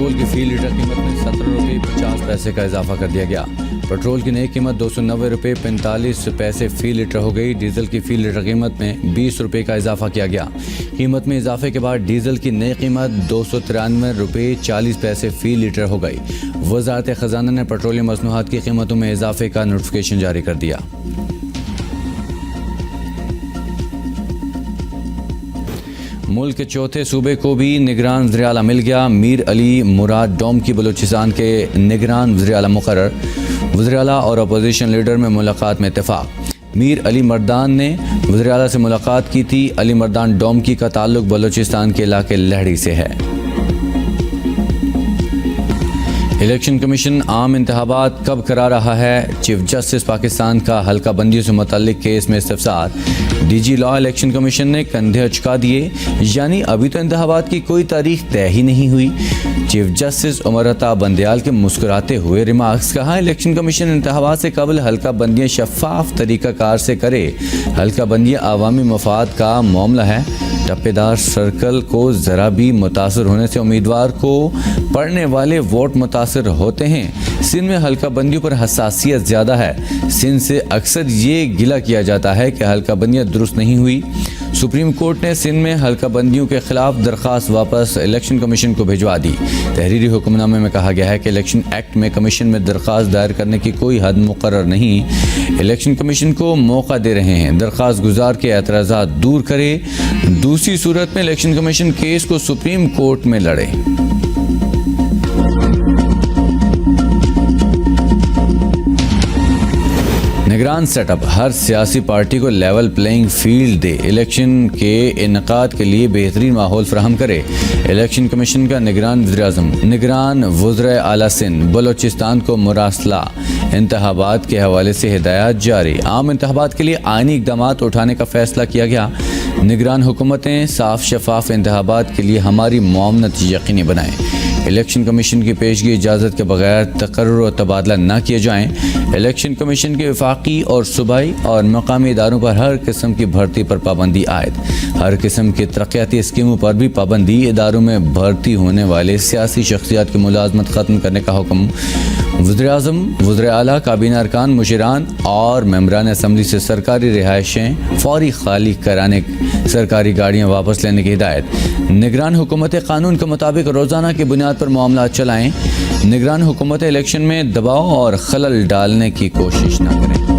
Petrol की फी litre कीमत में 17 रुपये 50 पैसे का इजाफा कर दिया गया। पेट्रोल की नई कीमत 290 रुपये 45 पैसे फी लीटर हो गई। डीजल की फी लीटर कीमत में 20 रुपये का इजाफा किया गया। कीमत में इजाफे के बाद डीजल की नई कीमत 293 रुपये 40 पैसे फी लीटर हो गई। वज़ारत ख़ज़ाना ने पेट्रोलियम मसनूआत की कीमतों में इजाफे का नोटिफिकेशन जारी कर दिया। मुल्क के चौथे सूबे को भी निगरान वज़ीर आला मिल गया। मीर अली मुराद डोम की बलूचिस्तान के निगरान वज़ीर आला मुकर्रर। वज़ीर आला और अपोजिशन लीडर में मुलाकात में इत्तेफाक। मीर अली मर्दान ने वज़ीर आला से मुलाकात की थी। अली मर्दान डोमकी का ताल्लुक बलूचिस्तान के इलाके लहड़ी से है। इलेक्शन कमीशन आम इंतखाबात कब करा रहा है? चीफ जस्टिस पाकिस्तान का हल्का बंदियों से मुतल्लिक केस में इस्तफसार। डीजी लॉ इलेक्शन कमीशन ने कंधे अचका दिए, यानी अभी तो इंतखाबात की कोई तारीख तय ही नहीं हुई। चीफ जस्टिस उमर अता बंदयाल के मुस्कुराते हुए रिमार्क्स। कहा, इलेक्शन कमीशन इंतखाबात से कबल हल्का बंदियाँ शफाफ तरीक़ाकार से करे। हल्का बंदियाँ आवामी मफाद का मामला है। टप्पेदार सर्कल को ज़रा भी मुतासर होने से उम्मीदवार को पड़ने वाले वोट मुतासर होते हैं। सिंध में हल्का बंदियों पर हसासियत ज़्यादा है। सिंध से अक्सर ये गिला किया जाता है कि हल्का बंदियाँ दुरुस्त नहीं हुई। सुप्रीम कोर्ट ने सिंध में हल्का बंदियों के खिलाफ दरख्वास्त वापस इलेक्शन कमीशन को भिजवा दी। तहरीरी हुक्मनामे में कहा गया है कि इलेक्शन एक्ट में कमीशन में दरख्वास्त दायर करने की कोई हद मुकर्रर नहीं। इलेक्शन कमीशन को मौका दे रहे हैं दरख्वास्त गुजार के एतराज़ात दूर करे। दूसरी सूरत में इलेक्शन कमीशन केस को सुप्रीम कोर्ट में लड़े। निगरान सेटअप हर सियासी पार्टी को लेवल प्लेइंग फील्ड दे। इलेक्शन के इनकाद के लिए बेहतरीन माहौल फराहम करे। इलेक्शन कमीशन का निगरान वज़ीर-ए-आज़म निगरान वज़ीर आला सिंध बलूचिस्तान को मुरासला। इंतखाबात के हवाले से हिदायत जारी। आम इंतखाबात के लिए आईनी इक़दामात उठाने का फैसला किया गया। निगरान हुकूमतें साफ शफाफ इंतखाबात के लिए हमारी मुआवनत यकीनी बनाएं। इलेक्शन कमीशन की पेशगी इजाज़त के बगैर तकर्रुर और तबादला न किए जाएं। इलेक्शन कमीशन के वफाकी और सूबाई और मकामी इदारों पर हर किस्म की भर्ती पर पाबंदी आयद। हर किस्म की तरक्याती स्कीमों पर भी पाबंदी। इदारों में भर्ती होने वाले सियासी शख्सियात की मुलाजमत ख़त्म करने का हुक्म। वज़ीर-ए-आज़म, वज़ीर आला, काबीना अरकान, मुशीरान और मेंबरान असम्बली से सरकारी रिहाइशें फौरी खाली कराने, सरकारी गाड़ियाँ वापस लेने की हिदायत। निगरान हुकूमत कानून के मुताबिक रोज़ाना की बुनियाद पर मामला चलाएँ। निगरान हुकूमत इलेक्शन में दबाव और खलल डालने की कोशिश न करें।